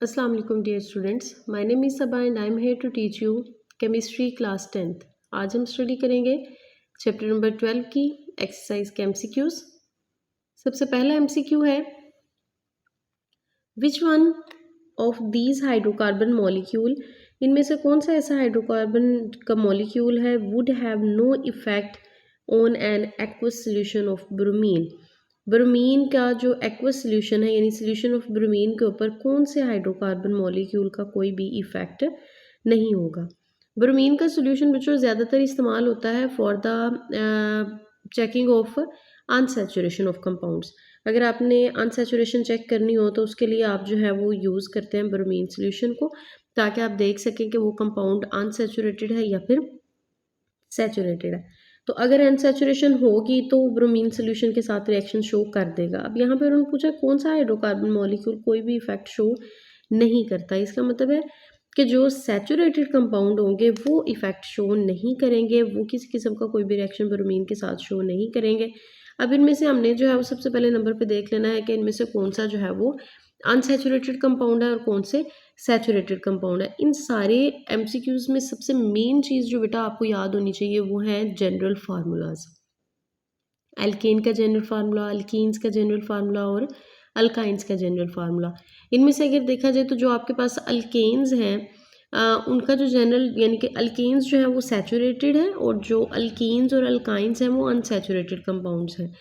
Assalamu alaikum dear students. My name is Sabah and I am here to teach you chemistry class 10th. आज हम study करेंगे chapter number 12 की exercise के MCQs. सबसे पहला MCQ है which one of these hydrocarbon molecule, इनमें से कौन सा ऐसा हाइड्रोकार्बन का मॉलिक्यूल है would have no effect on an aqueous solution of bromine. Bromine का जो एक्वस सोल्यूशन है यानी सोल्यूशन ऑफ ब्रोमीन के ऊपर कौन से हाइड्रोकार्बन मॉलिक्यूल का कोई भी इफेक्ट नहीं होगा। ब्रोमीन का सोल्यूशन बच्चों ज़्यादातर इस्तेमाल होता है for the checking of unsaturation of compounds. अगर आपने अनसैचुरेशन चेक करनी हो तो उसके लिए आप जो है वो यूज़ करते हैं ब्रोमीन सोल्यूशन को, ताकि आप देख सकें कि वो कंपाउंड अनसैचुरेटेड है या फिर सैचुरेटेड है। तो अगर अनसैचुरेशन होगी तो ब्रोमीन सोल्यूशन के साथ रिएक्शन शो कर देगा। अब यहाँ पे उन्होंने पूछा कौन सा हाइड्रोकार्बन मॉलिक्यूल कोई भी इफेक्ट शो नहीं करता। इसका मतलब है कि जो सैचुरेटेड कंपाउंड होंगे वो इफेक्ट शो नहीं करेंगे, वो किसी किस्म का कोई भी रिएक्शन ब्रोमीन के साथ शो नहीं करेंगे। अब इनमें से हमने जो है वो सबसे पहले नंबर पे देख लेना है कि इनमें से कौन सा जो है वो अनसैचुरेटेड कंपाउंड है और कौन से सैचुरेटेड कंपाउंड है। इन सारे एमसीक्यूज़ में सबसे मेन चीज़ जो बेटा आपको याद होनी चाहिए वो है जनरल फार्मूलाज। एल्केन का जनरल फार्मूला, अल्कीन्स का जनरल फार्मूला और अल्काइंस का जनरल फार्मूला। इनमें से अगर देखा जाए तो जो आपके पास अल्केन्स हैं उनका जो जनरल यानी कि अल्केन्स जो है वो सैचुरेटेड है और जो अल्कीन्स और अल्काइंस हैं वो अनसैचुरेटेड कंपाउंड्स हैं।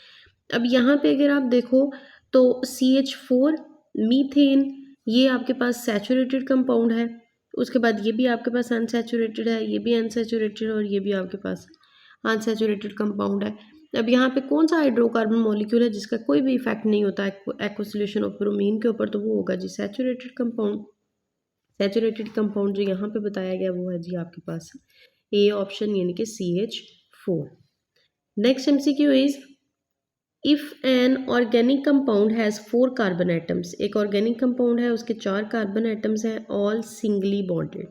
अब यहाँ पे अगर आप देखो तो CH4 मीथेन ये आपके पास सैचुरेटेड कंपाउंड है, उसके बाद ये भी आपके पास अनसैचुरेटेड है, ये भी अनसैचुरेटेड और ये भी आपके पास अनसैचुरेटेड कंपाउंड है। अब यहाँ पे कौन सा हाइड्रोकार्बन मॉलिक्यूल है जिसका कोई भी इफेक्ट नहीं होता एक्वा सोल्यूशन ऑफ ब्रोमीन के ऊपर, तो वो होगा जी सैचुरेटेड कंपाउंड। सैचुरेटेड कंपाउंड जो यहाँ पे बताया गया वो है जी आपके पास ए ऑप्शन यानी कि CH4। Next MCQ is if an organic compound has 4 carbon atoms, एक ऑर्गेनिक कंपाउंड है उसके 4 कार्बन एटम्स हैं, ऑल सिंगली बॉन्डेड।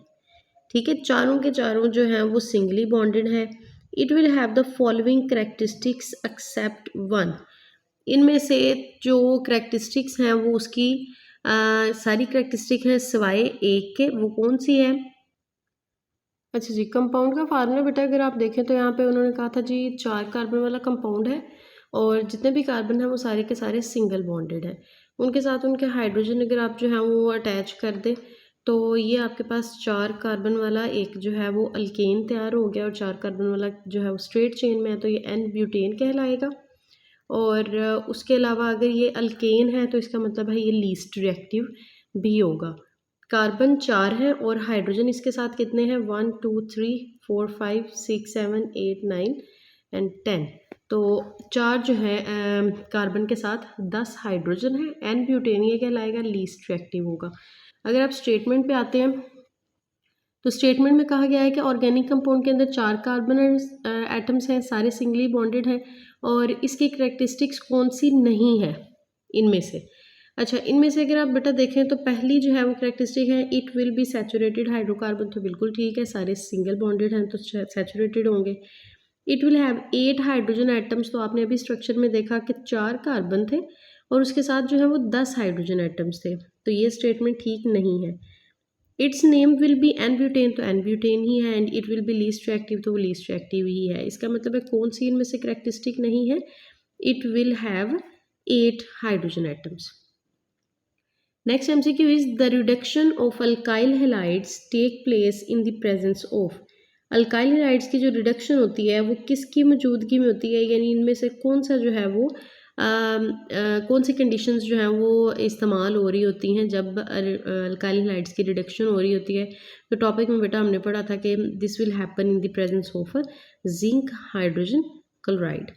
ठीक है, चारों के चारों जो हैं वो सिंगली बॉन्डेड है। It will have the following characteristics except one, इनमें से जो करेक्टरिस्टिक्स हैं वो उसकी सारी करेक्टरिस्टिक हैं सिवाय एक के। वो कौन सी है? अच्छा जी, कंपाउंड का फार्मूला बेटा अगर आप देखें तो यहाँ पे उन्होंने कहा था जी 4 कार्बन वाला कंपाउंड है और जितने भी कार्बन हैं वो सारे के सारे सिंगल बॉन्डेड हैं। उनके साथ उनके हाइड्रोजन अगर आप जो है वो अटैच कर दें तो ये आपके पास 4 कार्बन वाला एक जो है वो अल्केन तैयार हो गया और 4 कार्बन वाला जो है वो स्ट्रेट चेन में है तो ये एन ब्यूटेन कहलाएगा। और उसके अलावा अगर ये अल्केन है तो इसका मतलब है ये लीस्ट रिएक्टिव भी होगा। कार्बन 4 है और हाइड्रोजन इसके साथ कितने हैं 1 2 3 4 5 6 7 8 9 एंड 10, तो 4 जो है कार्बन के साथ 10 हाइड्रोजन है। एन ब्यूटेन ये कहलाएगा लीस्ट रिएक्टिव होगा। अगर आप स्टेटमेंट पे आते हैं तो स्टेटमेंट में कहा गया है कि ऑर्गेनिक कंपाउंड के अंदर 4 कार्बन एटम्स हैं, सारे सिंगली बॉन्डेड हैं और इसकी करेक्टरिस्टिक्स कौन सी नहीं है इनमें से। अच्छा, इनमें से अगर आप बेटा देखें तो पहली जो है वो करेक्टरिस्टिक है it will B saturated hydrocarbon, तो बिल्कुल ठीक है, सारे सिंगल बॉन्डेड हैं तो सैचुरेटेड होंगे। It will have 8 hydrogen atoms, तो आपने अभी स्ट्रक्चर में देखा कि 4 कार्बन थे और उसके साथ जो है वो 10 हाइड्रोजन एटम्स थे, तो ये स्टेटमेंट ठीक नहीं है। Its name will be n butane, तो एन ब्यूटेन ही है। And it will be least reactive, तो वो लीस्ट रिएक्टिव ही है। इसका मतलब है कौन सी इनमें से करेक्टरिस्टिक नहीं है? It will have 8 hydrogen atoms. Next MCQ is the reduction of alkyl halides take place in the presence of. Alkyl halides की जो रिडक्शन होती है वो किसकी मौजूदगी में होती है, यानी इनमें से कौन सा जो है वो कौन सी कंडीशंस जो हैं वो इस्तेमाल हो रही होती हैं जब अल्काइल हैलाइड्स की रिडक्शन हो रही होती है। तो टॉपिक में बेटा हमने पढ़ा था कि this will happen in the presence of zinc hydrogen chloride.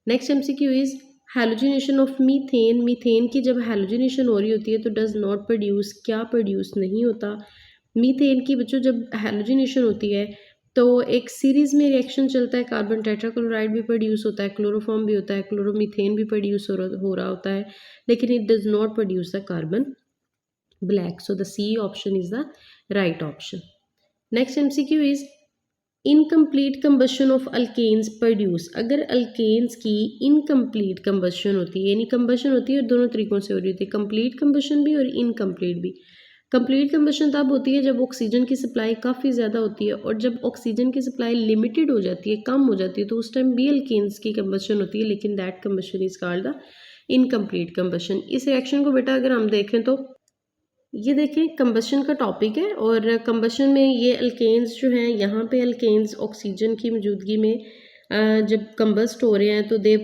Next MCQ is halogenation of methane. Methane की जब हैलोजिनेशन हो रही होती है तो डज नॉट प्रोड्यूस, क्या प्रोड्यूस नहीं होता। मीथेन की बच्चों जब हैलोजिनेशन होती है तो एक सीरीज़ में रिएक्शन चलता है, कार्बन टेट्राक्लोराइड भी प्रोड्यूस होता है, क्लोरोफॉर्म भी होता है, क्लोरोमीथेन भी प्रोड्यूस हो रहा होता है, लेकिन it does not produce the carbon black. So the C option is the right option. Next MCQ is incomplete combustion of alkanes produce. अगर अल्केन्स की इनकम्प्लीट कंबशन होती है, यानी कंबशन होती है और दोनों तरीकों से हो रही होती है, कंप्लीट कंबशन भी और इनकम्प्लीट भी, कंप्लीट कंबशन तब होती है जब ऑक्सीजन की सप्लाई काफ़ी ज़्यादा होती है, और जब ऑक्सीजन की सप्लाई लिमिटेड हो जाती है, कम हो जाती है, तो उस टाइम भी अल्केन्स की कंबशन होती है, लेकिन that combustion is called the incomplete combustion. इस रिएक्शन को बेटा अगर हम देखें तो ये देखें कंबशन का टॉपिक है, और कंबशन में ये अल्केन्स जो हैं, यहाँ पे अल्केन्स ऑक्सीजन की मौजूदगी में जब कंबस्ट हो रहे हैं तो they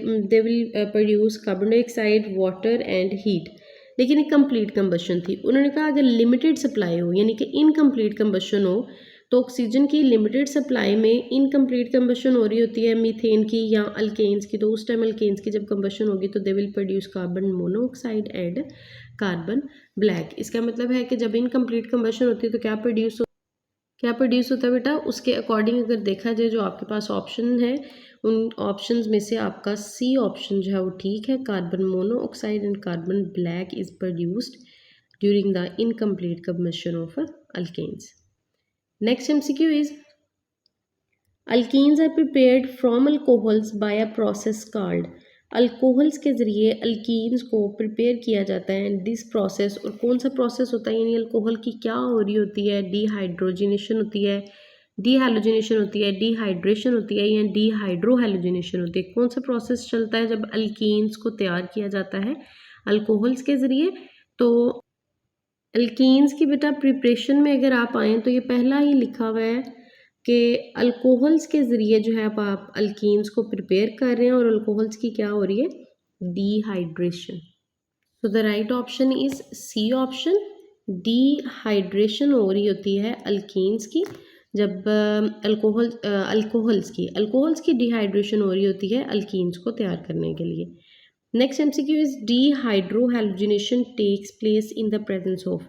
will produce carbon dioxide, water and heat. लेकिन एक कंप्लीट कंबशन थी। उन्होंने कहा अगर लिमिटेड सप्लाई हो, यानी कि इनकम्प्लीट कंबशन हो, तो ऑक्सीजन की लिमिटेड सप्लाई में इनकम्प्लीट कंबशन हो रही होती है मीथेन की या अल्केन्स की, तो उस टाइम अल्केन्स की जब कंबशन होगी तो they will produce carbon monoxide and carbon black. इसका मतलब है कि जब इनकम्प्लीट कंबशन होती है तो क्या प्रोड्यूस होता है बेटा, उसके अकॉर्डिंग अगर देखा जाए जो आपके पास ऑप्शन है, उन ऑप्शंस में से आपका सी ऑप्शन जो है वो ठीक है। Carbon monoxide and carbon black is produced during the incomplete combustion of alkanes. Next MCQ is alkenes are prepared from alcohols by a process called. Alcohols के ज़रिए अल्कीन्स को प्रिपेयर किया जाता है। दिस प्रोसेस, और कौन सा प्रोसेस होता है, यानी अल्कोहल की क्या हो रही होती है, डीहाइड्रोजिनेशन होती है, डीहैलोजिनेशन होती है, डिहाइड्रेशन होती है, या डीहाइड्रोहैलोजिनेशन होती है। कौन सा प्रोसेस चलता है जब अल्कीन्स को तैयार किया जाता है अल्कोहल्स के ज़रिए? तो अल्कीन्स की बेटा प्रिपरेशन में अगर आप आएँ तो ये पहला ही लिखा हुआ है कि अल्कोहल्स के ज़रिए जो है अब आप अल्कीन्स को प्रिपेयर कर रहे हैं, और अल्कोहल्स की क्या हो रही है, डिहाइड्रेशन। तो the right option is C option, dehydration हो रही होती है अल्कीन्स की जब अल्कोहल्स की डिहाइड्रेशन हो रही होती है अल्कीन्स को तैयार करने के लिए। Next MCQ is dehydrohalogenation takes place in the presence of.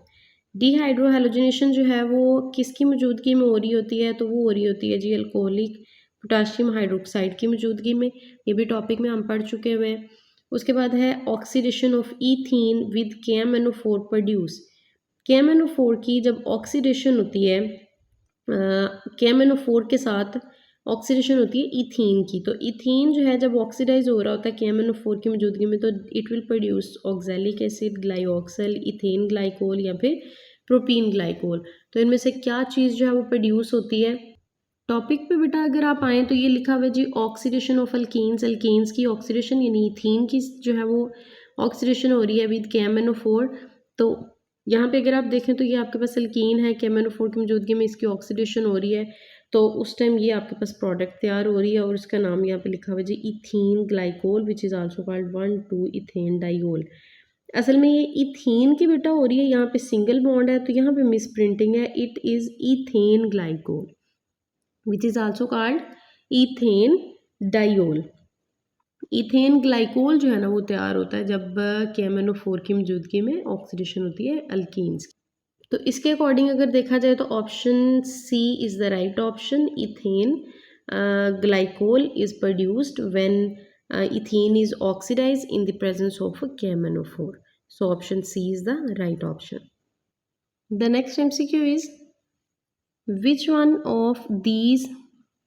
Dehydrohalogenation जो है वो किसकी मौजूदगी में हो रही होती है, तो वो हो रही होती है जी अल्कोहलिक पोटाशियम हाइड्रोक्साइड की मौजूदगी में। ये भी टॉपिक में हम पढ़ चुके हुए हैं। उसके बाद है oxidation of ethene with KMnO4 produce. KMnO4 की जब ऑक्सीडेशन होती है KMnO4 के साथ ऑक्सीडेशन होती है इथीन की, तो इथीन जो है जब ऑक्सीडाइज हो रहा होता है KMnO4 की मौजूदगी में, तो it will produce oxalic acid, glyoxal, ethane glycol या फिर प्रोपीन ग्लाइकोल। तो इनमें से क्या चीज़ जो है वो प्रोड्यूस होती है? टॉपिक पे बेटा अगर आप आएँ तो ये लिखा हुआ है जी ऑक्सीडेशन ऑफ अल्कीन्स। अल्कीन्स की ऑक्सीडेशन यानी इथीन की जो है वो ऑक्सीडेशन हो रही है विद KMnO4। तो यहाँ पे अगर आप देखें तो ये आपके पास अल्कीन है, KMnO4 की मौजूदगी में इसकी ऑक्सीडेशन हो रही है, तो उस टाइम ये आपके पास प्रोडक्ट तैयार हो रही है, और उसका नाम यहाँ पे लिखा हुआ है जी ethene glycol which is also called 1,2 ethane diol. असल में ये इथीन की बेटा हो रही है, यहाँ पे सिंगल बॉन्ड है, तो यहाँ पे मिस प्रिंटिंग है, it is ethane glycol which is also called ethane diol. Ethane glycol जो है ना वो तैयार होता है जब KMnO4 की मौजूदगी में ऑक्सीडेशन होती है अल्कीन्स की। तो इसके अकॉर्डिंग अगर देखा जाए तो option C is the right option. Ethane glycol is produced when ethane is oxidize in the presence of KMnO4। So option C is the right option. The next MCQ is which one of these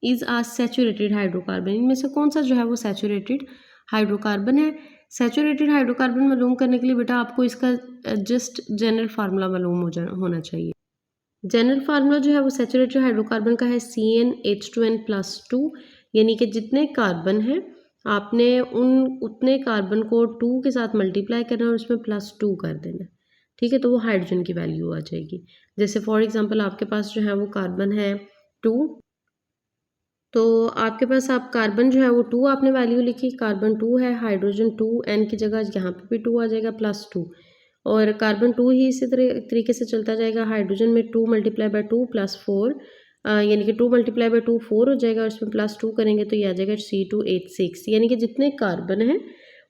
is a saturated hydrocarbon. इनमें से कौन सा जो है वो saturated hydrocarbon है? Saturated hydrocarbon मालूम करने के लिए बेटा आपको इसका जस्ट जनरल फार्मूला मालूम होना चाहिए। जनरल फार्मूला जो है वो सैचुरेटेड हाइड्रोकार्बन का है CnH2n+2, यानी कि जितने कार्बन हैं आपने उतने कार्बन को 2 के साथ मल्टीप्लाई करना है और उसमें +2 कर देना, ठीक है, तो वो हाइड्रोजन की वैल्यू आ जाएगी। जैसे फॉर एग्जांपल आपके पास जो है वो कार्बन है 2, तो आपके पास आप कार्बन जो है वो 2 आपने वैल्यू लिखी, कार्बन 2 है, हाइड्रोजन 2, N की जगह यहाँ पे भी 2 आ जाएगा +2, और कार्बन 2 ही इसी तरीके से चलता जाएगा। हाइड्रोजन में 2 × 2 + 4 यानी कि 2 × 2 4 हो जाएगा, और इसमें +2 करेंगे तो ये आ जाएगा C2H6, यानी कि जितने कार्बन हैं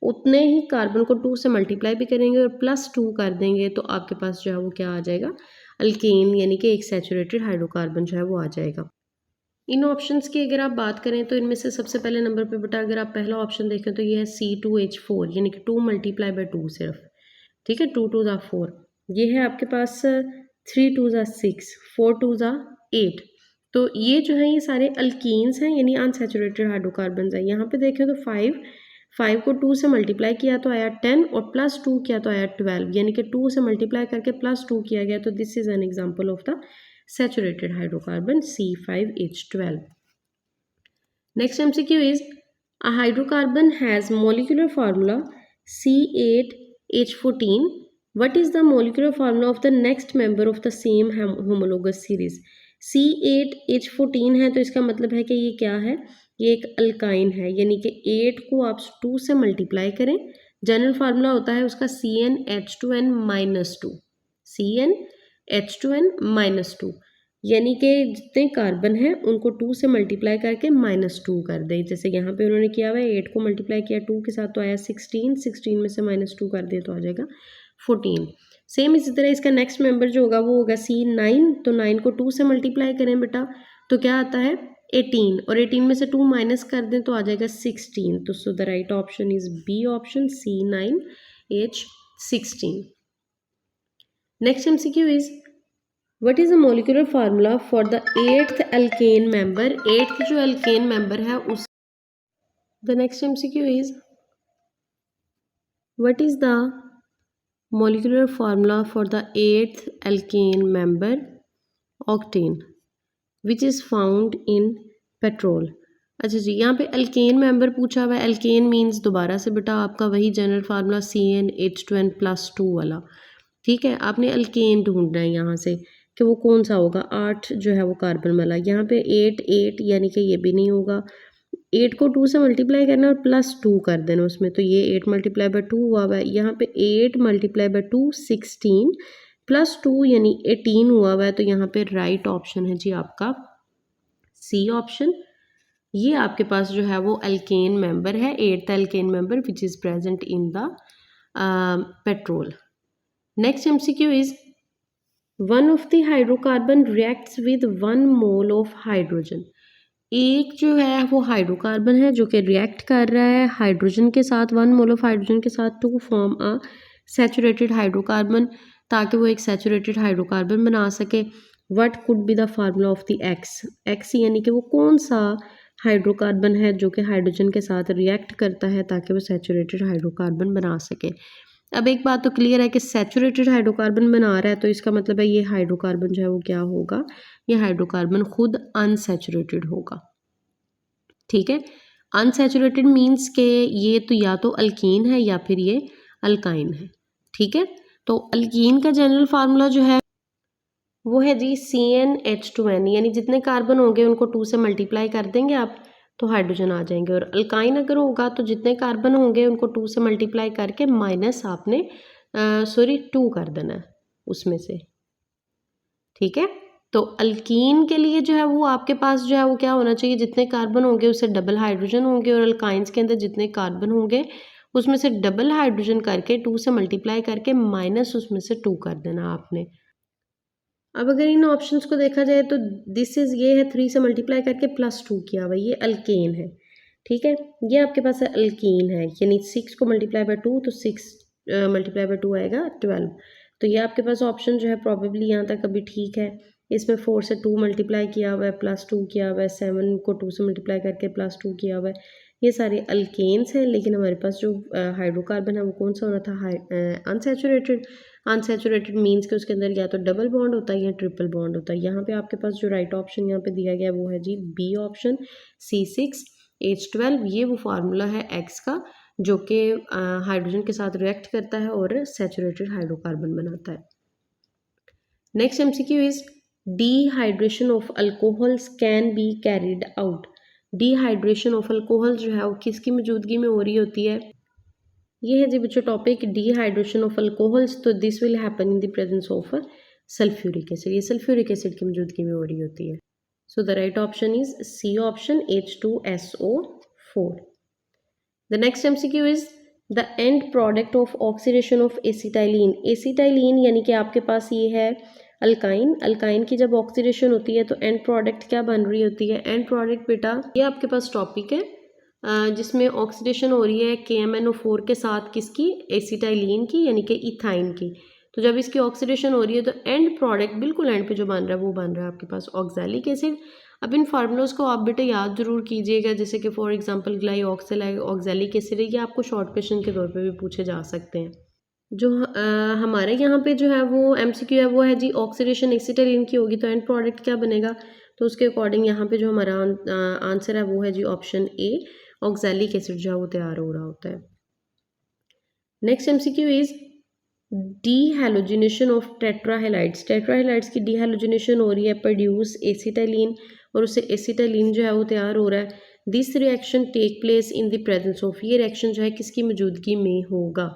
उतने ही कार्बन को 2 से मल्टीप्लाई भी करेंगे और +2 कर देंगे, तो आपके पास जो है वो क्या आ जाएगा, अल्केन, यानी कि एक सैचुरेटेड हाइड्रोकार्बन जो है वो आ जाएगा। इन ऑप्शंस की अगर आप बात करें तो इनमें से सबसे पहले नंबर पे बेटा अगर आप पहला ऑप्शन देखें तो ये है C2H4, यानी कि 2 × 2 सिर्फ, ठीक है, 2 2 ज़ा 4, ये है आपके पास 3 2 ज़ा 6, 4 2 ज़ा 8। तो ये जो है ये सारे अल्कीन्स हैं, यानी अनसैचुरेटेड हाइड्रोकार्बन हैं। यहाँ पे देखें तो 5 को 2 से मल्टीप्लाई किया तो आया 10 और प्लस 2 किया तो आया 12, यानी कि 2 से मल्टीप्लाई करके प्लस 2 किया गया, तो this is an example of the saturated hydrocarbon C5H12. Next MCQ is a hydrocarbon has molecular formula C8H14. What is the molecular formula of the next member of the same homologous series? C8H14 है तो इसका मतलब है कि ये क्या है, ये एक अल्काइन है, यानी कि 8 को आप 2 से मल्टीप्लाई करें, जनरल फार्मूला होता है उसका CnH2n-2, CnH2n-2, यानी कि जितने कार्बन हैं उनको 2 से मल्टीप्लाई करके -2 कर दें। जैसे यहाँ पे उन्होंने किया हुआ है, 8 को मल्टीप्लाई किया 2 के साथ तो आया 16, 16 में से -2 कर दें तो आ जाएगा 14। सेम इसी तरह इसका नेक्स्ट मेंबर जो होगा वो होगा C9, तो 9 को 2 से मल्टीप्लाई करें बेटा तो क्या आता है 18, और 18 में से 2 माइनस कर दें तो आ जाएगा 16। तो so the right option is B option C9H16। Next MCQ is what is the molecular formula for the 8th alkane member? 8th जो alkane member है उस the next MCQ is what is the molecular formula for the 8th alkane member octane which is found in petrol? अच्छा जी, यहाँ पे alkane member पूछा हुआ है। Alkane means दोबारा से बेटा आपका वही जनरल फार्मूला CnH2n+2 वाला, ठीक है। आपने अल्केन ढूंढना है यहाँ से कि वो कौन सा होगा। 8 जो है वो कार्बन वाला, यहाँ पे 8 यानी कि ये भी नहीं होगा। 8 को 2 से मल्टीप्लाई करना और +2 कर देना उसमें, तो ये 8 × 2 हुआ हुआ है। यहाँ पे 8 × 2 16 +2 यानी 18 हुआ हुआ है, तो यहाँ पे राइट ऑप्शन है जी आपका सी ऑप्शन। ये आपके पास जो है वो अल्केन मेंबर है, 8th alkane member which is present in the petrol. Next MCQ is one of the hydrocarbon reacts with 1 mole of hydrogen. एक जो है वो हाइड्रोकार्बन है जो कि रिएक्ट कर रहा है हाइड्रोजन के साथ, 1 मोल ऑफ हाइड्रोजन के साथ, to form a saturated hydrocarbon, ताकि वो एक सैचुरेटेड हाइड्रोकार्बन बना सके। What could be the formula of the X यानी कि वो कौन सा हाइड्रोकार्बन है जो कि हाइड्रोजन के साथ रिएक्ट करता है ताकि वो सैचुरेटेड हाइड्रोकार्बन बना सके। अब एक बात तो क्लियर है कि सैचुरेटेड हाइड्रोकार्बन बना रहा है तो इसका मतलब है ये हाइड्रोकार्बन जो है वो क्या होगा, ये हाइड्रोकार्बन खुद अनसैचुरेटेड होगा, ठीक है। अनसैचुरेटेड मीन्स के ये तो या तो अल्कीन है या फिर ये अल्काइन है, ठीक है। तो अल्कीन का जनरल फार्मूला जो है वो है जी CnH2n, यानी जितने कार्बन होंगे उनको 2 से मल्टीप्लाई कर देंगे आप तो हाइड्रोजन आ जाएंगे, और अल्काइन अगर होगा तो जितने कार्बन होंगे उनको 2 से मल्टीप्लाई करके माइनस आपने 2 कर देना है उसमें से, ठीक है। तो अल्कीन के लिए जो है वो आपके पास जो है वो क्या होना चाहिए, जितने कार्बन होंगे उससे डबल हाइड्रोजन होंगे, और अल्काइंस के अंदर जितने कार्बन होंगे उसमें से डबल हाइड्रोजन करके 2 से मल्टीप्लाई करके माइनस उसमें से 2 कर देना आपने। अब अगर इन ऑप्शंस को देखा जाए तो दिस इज ये है 3 से मल्टीप्लाई करके +2 किया हुआ, ये अल्केन है, ठीक है। ये आपके पास है अल्कीन है, यानी 6 को मल्टीप्लाई बाय 2 तो 6 मल्टीप्लाई बाय 2 आएगा 12। तो ये आपके पास ऑप्शन जो है प्रॉबेबली यहाँ तक अभी ठीक है। इसमें 4 से 2 मल्टीप्लाई किया हुआ है, +2 किया हुआ है, 7 को 2 से मल्टीप्लाई करके +2 किया हुआ है, ये सारे अल्केन्स हैं। लेकिन हमारे पास जो हाइड्रोकार्बन है वो कौन सा होना था, अनसैचुरेटेड। अनसैचुरेटेड मीन्स कि उसके अंदर या तो डबल बॉन्ड होता है या ट्रिपल बॉन्ड होता है। यहाँ पे आपके पास जो राइट ऑप्शन यहाँ पे दिया गया वो है जी बी ऑप्शन C6H12। ये वो फार्मूला है एक्स का जो कि हाइड्रोजन के साथ रिएक्ट करता है और सैचुरेटेड हाइड्रोकार्बन बनाता है। Next MCQ is dehydration of alcohols can be carried out. Dehydration of alcohol जो है वो किसकी मौजूदगी में हो रही होती है, ये है जी बच्चों टॉपिक डिहाइड्रेशन ऑफ अल्कोहल्स। तो this will happen in the presence of sulphuric acid, ये सल्फ्यूरिक एसिड की मौजूदगी में हो रही होती है। So the right option is C option H2SO4। The next MCQ is the end product of oxidation of acetylene. Acetylene यानी कि आपके पास ये है अल्काइन, अल्काइन की जब ऑक्सीडेशन होती है तो एंड प्रोडक्ट क्या बन रही होती है, एंड प्रोडक्ट बेटा ये आपके पास टॉपिक है जिसमें ऑक्सीडेशन हो रही है KMnO4 के साथ, किसकी, एसिटाइलिन की, यानी कि इथाइन की। तो जब इसकी ऑक्सीडेशन हो रही है तो एंड प्रोडक्ट बिल्कुल एंड पे जो बन रहा है वो बन रहा है आपके पास ऑक्सैलिक एसिड। अब इन फार्मूलाज को आप बेटा याद जरूर कीजिएगा, जैसे कि फॉर एग्जांपल ग्लाइऑक्सिल ऑक्सैलिक एसिड, ये आपको शॉर्ट क्वेश्चन के तौर पे भी पूछे जा सकते हैं। जो हमारे यहाँ पे जो है वो एमसीक्यू है वो है जी ऑक्सीडेशन एसिटाइलिन की होगी, तो एंड प्रोडक्ट क्या बनेगा, तो उसके अकॉर्डिंग यहाँ पे जो हमारा आंसर है वो है जी ऑप्शन ए, ऑक्सैलिक एसिड जो है वो तैयार हो रहा होता है। Next MCQ is dehalogenation of tetrahalides. Tetrahalides की डीहैलोजिनेशन हो रही है, प्रोड्यूस एसिटाइलिन, और उससे एसिटाइलिन जो है वो तैयार हो रहा है। This reaction take place in the presence of, ये रिएक्शन जो है किसकी मौजूदगी में होगा।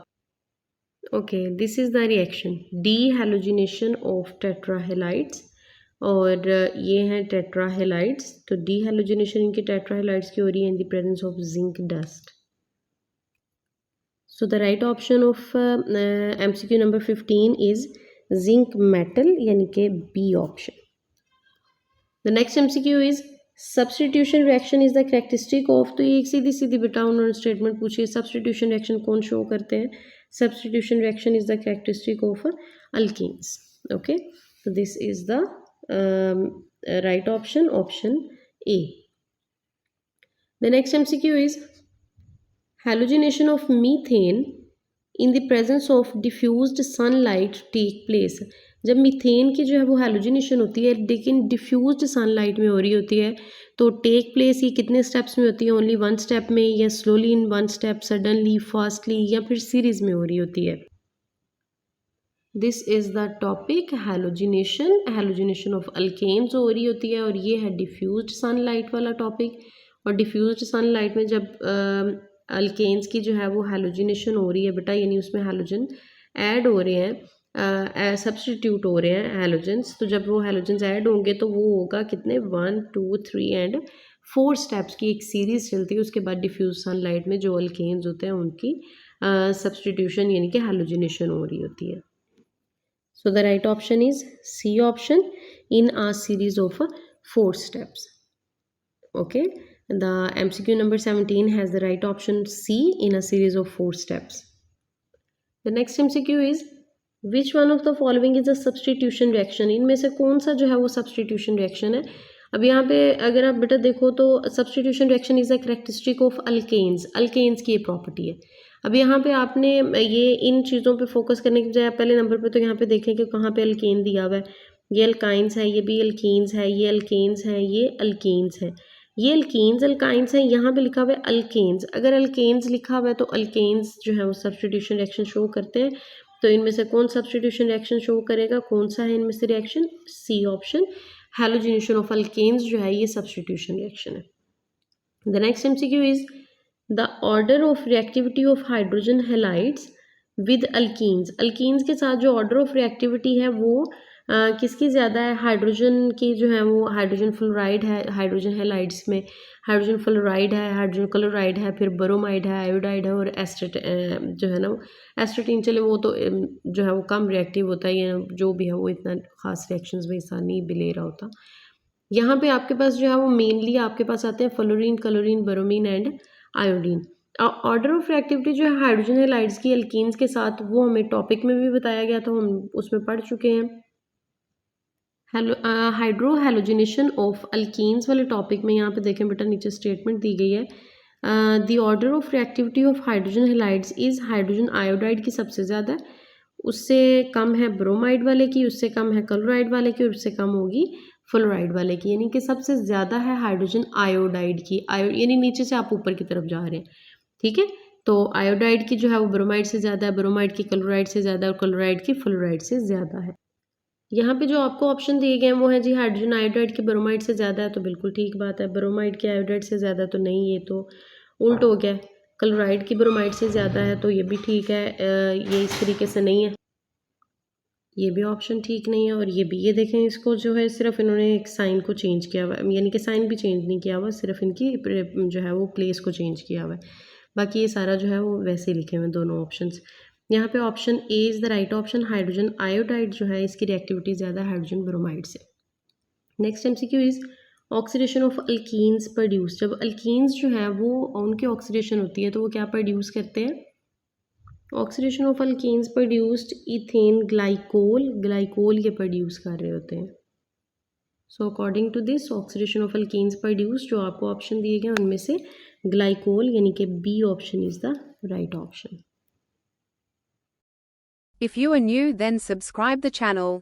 Okay, this is the reaction dehalogenation of tetrahalides, और ये हैं टेट्राहेलाइड्स, तो डीहैलोजिनेशन इनकी टेट्राहेलाइड्स की हो रही है इन the presence of zinc dust. So the right option of MCQ number 15 is zinc metal, यानी कि B option. The next MCQ is substitution reaction is the characteristic of, तो ये एक सीधी सीधी बेटा उन्होंने स्टेटमेंट पूछी है, substitution reaction कौन शो करते हैं, substitution reaction is the characteristic of alkenes. Okay, so this is the right option, option A. The next MCQ is halogenation of methane in the presence of diffused sunlight take place। जब methane की जो है वो halogenation होती है लेकिन diffused sunlight में हो रही होती है, तो टेक प्लेस ये कितने स्टेप्स में होती है, ओनली वन स्टेप में, या slowly in one step, suddenly, fastly, या फिर सीरीज में हो रही होती है। This is the topic halogenation, halogenation of alkanes हो रही होती है, और ये है डिफ्यूज्ड सनलाइट वाला टॉपिक। और डिफ्यूज्ड सनलाइट में जब अल्केन्स की जो है वो हैलोजिनेशन हो रही है बेटा, यानी उसमें हैलोजन ऐड हो रहे हैं, सब्स्टिट्यूट हो रहे हैं हैलोजन्स, तो जब वो हैलोजन्स ऐड होंगे तो वो होगा कितने 1 2 3 एंड 4 स्टेप्स की एक सीरीज चलती है। उसके बाद डिफ्यूज सनलाइट में जो अल्केन्स होते हैं उनकी सब्स्टिट्यूशन यानी कि हैलोजिनेशन हो रही होती है। So the right option is C option, in a series of 4 steps. Okay, the MCQ number 17 has the right option C, in a series of 4 steps. The next MCQ is which one of the following is a substitution reaction। इनमें से कौन सा जो है वो substitution reaction है। अब यहाँ पे अगर आप बेटा देखो तो substitution reaction is a characteristic of alkanes, alkanes की ये प्रॉपर्टी है। अब यहाँ पे आपने ये इन चीज़ों पे फोकस करने के बजाय पहले नंबर पे तो यहाँ पे देखें कि कहाँ पे अल्केन दिया हुआ है, ये अल्काइंस है, ये भी अल्कीन्स है, ये अल्केन्स है, ये अल्कीन्स है, ये अल्कीन्स अल्काइंस हैं, यहाँ पे लिखा हुआ है अल्केन्स। अगर अल्केन्स लिखा हुआ है तो अल्केन्स जो है वो सब्स्टिट्यूशन रिएक्शन शो करते हैं, तो इनमें से कौन सब्स्टिट्यूशन रिएक्शन शो करेगा, कौन सा है इनमें से reaction, C option, halogenation of alkanes जो है ये सब्स्टिट्यूशन रिएक्शन है। The next MCQ is the order of reactivity of hydrogen halides with alkenes. Alkenes के साथ जो ऑर्डर ऑफ रिएक्टिविटी है वो किसकी ज़्यादा है, हाइड्रोजन की जो है वो हाइड्रोजन फ्लोराइड है, हाइड्रोजन हैलाइड्स में हाइड्रोजन फ्लोराइड है, हाइड्रोजन क्लोराइड है, फिर ब्रोमाइड है, आयोडाइड है, और एस्टेट जो है ना वो एस्टेटिन, चले वो तो जो है वो कम रिएक्टिव होता है, या जो भी है वो इतना खास रिएक्शंस में हिस्सा नहीं भी ले रहा होता। यहाँ पे आपके पास जो है वो मेनली आपके पास आते हैं fluorine, chlorine, bromine and iodine. Order of reactivity जो है हाइड्रोजन हैलाइड्स की अल्कीन्स के साथ वो हमें टॉपिक में भी बताया गया था, हम उसमें पढ़ चुके हैं। हाइड्रो हैलोजिनेशन ऑफ अल्कीन्स वाले टॉपिक में यहाँ पे देखें बेटा नीचे स्टेटमेंट दी गई है, the order of reactivity of hydrogen halides is, hydrogen iodide की सबसे ज़्यादा, उससे कम है ब्रोमाइड वाले की, उससे कम है क्लोराइड वाले की, और उससे कम होगी फ्लोराइड वाले की, यानी कि सबसे ज़्यादा है हाइड्रोजन आयोडाइड की। यानी नीचे से आप ऊपर की तरफ जा रहे हैं, ठीक है। तो आयोडाइड की जो है वो ब्रोमाइड से ज़्यादा है, ब्रोमाइड की क्लोराइड से ज़्यादा, और क्लोराइड की फ्लोराइड से ज़्यादा है। यहाँ पे जो आपको ऑप्शन दिए गए हैं वो है जी हाइड्रोजन आयोडाइड की ब्रोमाइड से ज़्यादा है, तो बिल्कुल ठीक बात है। ब्रोमाइड की आयोडाइड से ज़्यादा तो नहीं, ये तो उल्ट हो गया। क्लोराइड की ब्रोमाइड से ज़्यादा है, तो ये भी ठीक है, ये इस तरीके से नहीं है, ये भी ऑप्शन ठीक नहीं है, और ये भी, ये देखें इसको जो है सिर्फ इन्होंने एक साइन को चेंज किया हुआ है, यानी कि साइन भी चेंज नहीं किया हुआ, सिर्फ इनकी जो है वो प्लेस को चेंज किया हुआ है, बाकी ये सारा जो है वो वैसे ही लिखे हुए हैं दोनों ऑप्शंस। यहाँ पे option A is the right option, hydrogen iodide जो है इसकी रिएक्टिविटी ज़्यादा हाइड्रोजन ब्रोमाइड से। Next MCQ is oxidation of alkenes produce. जब अल्कीन्स जो है वो उनकी ऑक्सीडेशन होती है तो वो क्या प्रोड्यूस करते हैं, oxidation of alkenes produced ethane glycol, glycol ये प्रोड्यूस कर रहे होते हैं। So according to this oxidation of alkanes produce, जो आपको ऑप्शन दिए गए उनमें से ग्लाइकोल यानी कि B option is the right option. If you are new, then subscribe the channel.